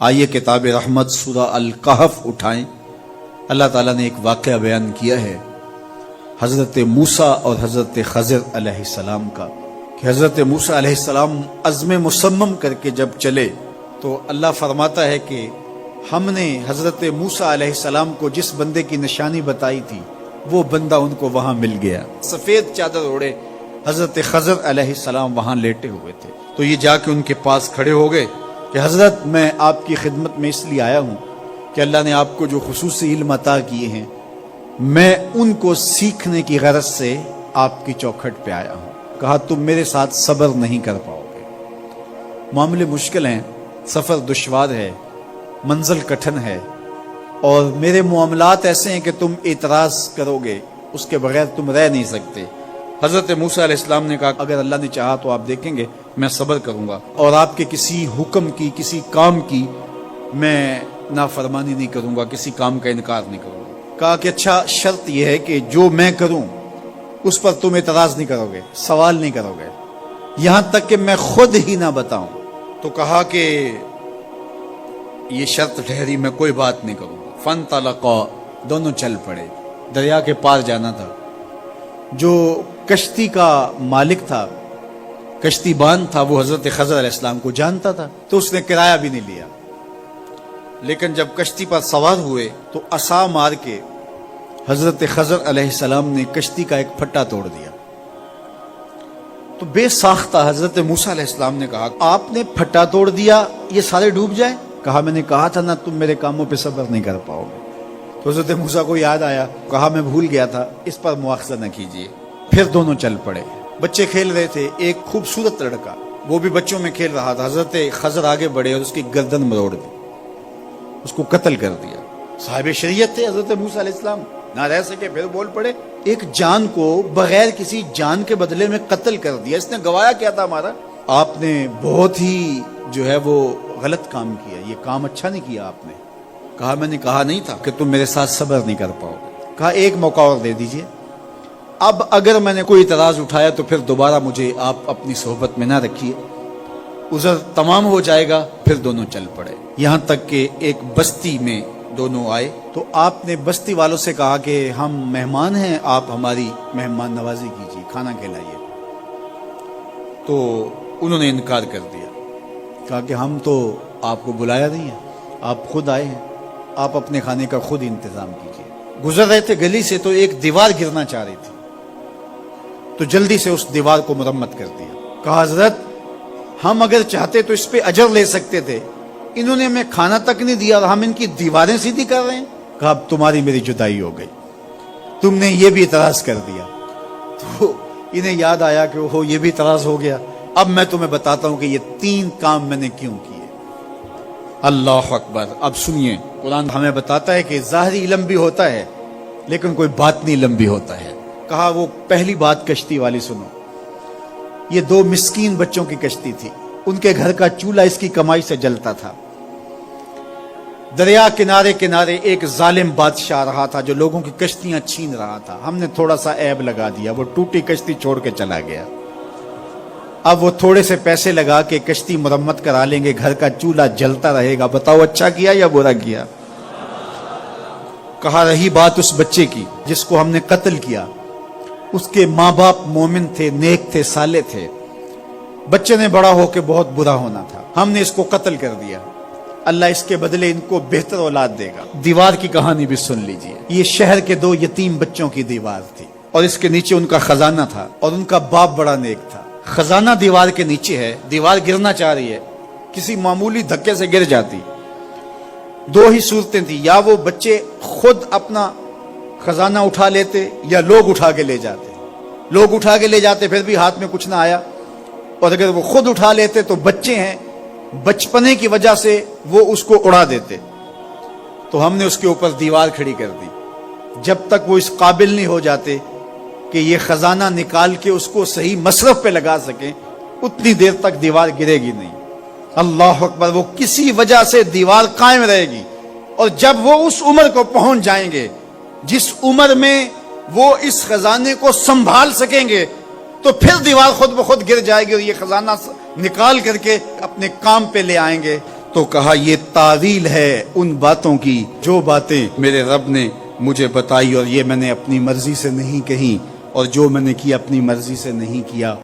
آئیے کتاب رحمت سورہ الکہف اٹھائیں۔ اللہ تعالیٰ نے ایک واقعہ بیان کیا ہے حضرت موسیٰ اور حضرت خضر علیہ السلام کا، کہ حضرت موسیٰ علیہ السلام عزم مصمم کر کے جب چلے تو اللہ فرماتا ہے کہ ہم نے حضرت موسیٰ علیہ السلام کو جس بندے کی نشانی بتائی تھی وہ بندہ ان کو وہاں مل گیا۔ سفید چادر اوڑے حضرت خضر علیہ السلام وہاں لیٹے ہوئے تھے، تو یہ جا کے ان کے پاس کھڑے ہو گئے کہ حضرت میں آپ کی خدمت میں اس لیے آیا ہوں کہ اللہ نے آپ کو جو خصوصی علم عطا کیے ہیں میں ان کو سیکھنے کی غرض سے آپ کی چوکھٹ پہ آیا ہوں۔ کہا تم میرے ساتھ صبر نہیں کر پاؤ گے، معاملے مشکل ہیں، سفر دشوار ہے، منزل کٹھن ہے، اور میرے معاملات ایسے ہیں کہ تم اعتراض کرو گے اس کے بغیر تم رہ نہیں سکتے۔ حضرت موسیٰ علیہ السلام نے کہا اگر اللہ نے چاہا تو آپ دیکھیں گے میں صبر کروں گا اور آپ کے کسی حکم کی کسی کام کی میں نافرمانی نہیں کروں گا، کسی کام کا انکار نہیں کروں گا۔ کہا کہ اچھا شرط یہ ہے کہ جو میں کروں اس پر تم اعتراض نہیں کرو گے، سوال نہیں کرو گے، یہاں تک کہ میں خود ہی نہ بتاؤں۔ تو کہا کہ یہ شرط ٹھہری، میں کوئی بات نہیں کروں گا۔ فانطلقا، دونوں چل پڑے، دریا کے پار جانا تھا۔ جو کشتی کا مالک تھا، کشتی بان تھا، وہ حضرت خضر علیہ السلام کو جانتا تھا تو اس نے کرایہ بھی نہیں لیا، لیکن جب کشتی پر سوار ہوئے تو عصا مار کے حضرت خضر علیہ السلام نے کشتی کا ایک پھٹا توڑ دیا۔ تو بے ساختہ حضرت موسیٰ علیہ السلام نے کہا آپ نے پھٹا توڑ دیا، یہ سارے ڈوب جائیں؟ کہا میں نے کہا تھا نا تم میرے کاموں پہ صبر نہیں کر پاؤ گے۔ تو حضرت موسیٰ کو یاد آیا، کہا میں بھول گیا تھا، اس پر مواخذہ نہ کیجیے۔ پھر دونوں چل پڑے، بچے کھیل رہے تھے، ایک خوبصورت لڑکا وہ بھی بچوں میں کھیل رہا تھا۔ حضرت خضر آگے بڑھے اور اس کی گردن مروڑ دی، اس کو قتل کر دیا۔ صاحب شریعت تھے حضرت موسیٰ علیہ السلام، نہ رہ سکے، پھر بول پڑے ایک جان کو بغیر کسی جان کے بدلے میں قتل کر دیا، اس نے گوایا کیا تھا ہمارا؟ آپ نے بہت ہی جو ہے وہ غلط کام کیا، یہ کام اچھا نہیں کیا آپ نے۔ کہا میں نے کہا نہیں تھا کہ تم میرے ساتھ صبر نہیں کر پاؤ گے۔ کہا ایک موقع اور دے دیجئے، اب اگر میں نے کوئی اعتراض اٹھایا تو پھر دوبارہ مجھے آپ اپنی صحبت میں نہ رکھیے، عذر تمام ہو جائے گا۔ پھر دونوں چل پڑے، یہاں تک کہ ایک بستی میں دونوں آئے تو آپ نے بستی والوں سے کہا کہ ہم مہمان ہیں، آپ ہماری مہمان نوازی کیجیے، کھانا کھلائیے۔ تو انہوں نے انکار کر دیا، کہا کہ ہم تو آپ کو بلایا نہیں ہے، آپ خود آئے ہیں، آپ اپنے کھانے کا خود انتظام کیجیے۔ گزر رہے تھے گلی سے تو ایک دیوار گرنا چاہ رہی تھی، تو جلدی سے اس دیوار کو مرمت کر دیا۔ کہا حضرت ہم اگر چاہتے تو اس پہ اجر لے سکتے تھے، انہوں نے ہمیں کھانا تک نہیں دیا اور ہم ان کی دیواریں سیدھی کر رہے ہیں۔ کہا اب تمہاری میری جدائی ہو گئی، تم نے یہ بھی اعتراض کر دیا۔ تو انہیں یاد آیا کہ وہ یہ بھی اعتراض ہو گیا، اب میں تمہیں بتاتا ہوں کہ یہ 3 کام میں نے کیوں کیے۔ اللہ اکبر۔ اب سنیے، قرآن ہمیں بتاتا ہے کہ ظاہری علم بھی ہوتا ہے لیکن کوئی باطنی علم بھی ہوتا ہے۔ کہا وہ پہلی بات کشتی والی سنو، یہ 2 مسکین بچوں کی کشتی تھی، ان کے گھر کا چولہا اس کی کمائی سے جلتا تھا۔ دریا کنارے کنارے ایک ظالم بادشاہ رہا تھا جو لوگوں کی کشتیاں چھین رہا تھا، ہم نے تھوڑا سا عیب لگا دیا، وہ ٹوٹی کشتی چھوڑ کے چلا گیا۔ اب وہ تھوڑے سے پیسے لگا کے کشتی مرمت کرا لیں گے، گھر کا چولہا جلتا رہے گا، بتاؤ اچھا کیا یا برا کیا؟ کہا رہی بات اس بچے کی جس کو ہم نے قتل کیا، اس کے ماں باپ مومن تھے، نیک تھے، صالح تھے، بچے نے بڑا ہو کے بہت برا ہونا تھا، ہم نے اس کو قتل کر دیا، اللہ اس کے بدلے ان کو بہتر اولاد دے گا۔ دیوار کی کہانی بھی سن لیجئے، یہ شہر کے 2 یتیم بچوں کی دیوار تھی اور اس کے نیچے ان کا خزانہ تھا اور ان کا باپ بڑا نیک تھا۔ خزانہ دیوار کے نیچے ہے، دیوار گرنا چاہ رہی ہے، کسی معمولی دھکے سے گر جاتی۔ 2 ہی صورتیں تھیں، یا وہ بچے خود اپنا خزانہ اٹھا لیتے یا لوگ اٹھا کے لے جاتے۔ لوگ اٹھا کے لے جاتے پھر بھی ہاتھ میں کچھ نہ آیا، اور اگر وہ خود اٹھا لیتے تو بچے ہیں، بچپنے کی وجہ سے وہ اس کو اڑا دیتے۔ تو ہم نے اس کے اوپر دیوار کھڑی کر دی، جب تک وہ اس قابل نہیں ہو جاتے کہ یہ خزانہ نکال کے اس کو صحیح مصرف پہ لگا سکیں، اتنی دیر تک دیوار گرے گی نہیں۔ اللہ اکبر۔ وہ کسی وجہ سے دیوار قائم رہے گی، اور جب وہ اس عمر کو پہنچ جائیں گے جس عمر میں وہ اس خزانے کو سنبھال سکیں گے تو پھر دیوار خود بخود گر جائے گی اور یہ خزانہ نکال کر کے اپنے کام پہ لے آئیں گے تو کہا یہ تعویل ہے ان باتوں کی جو باتیں میرے رب نے مجھے بتائی اور یہ میں نے اپنی مرضی سے نہیں کہی اور جو میں نے کیا اپنی مرضی سے نہیں کیا.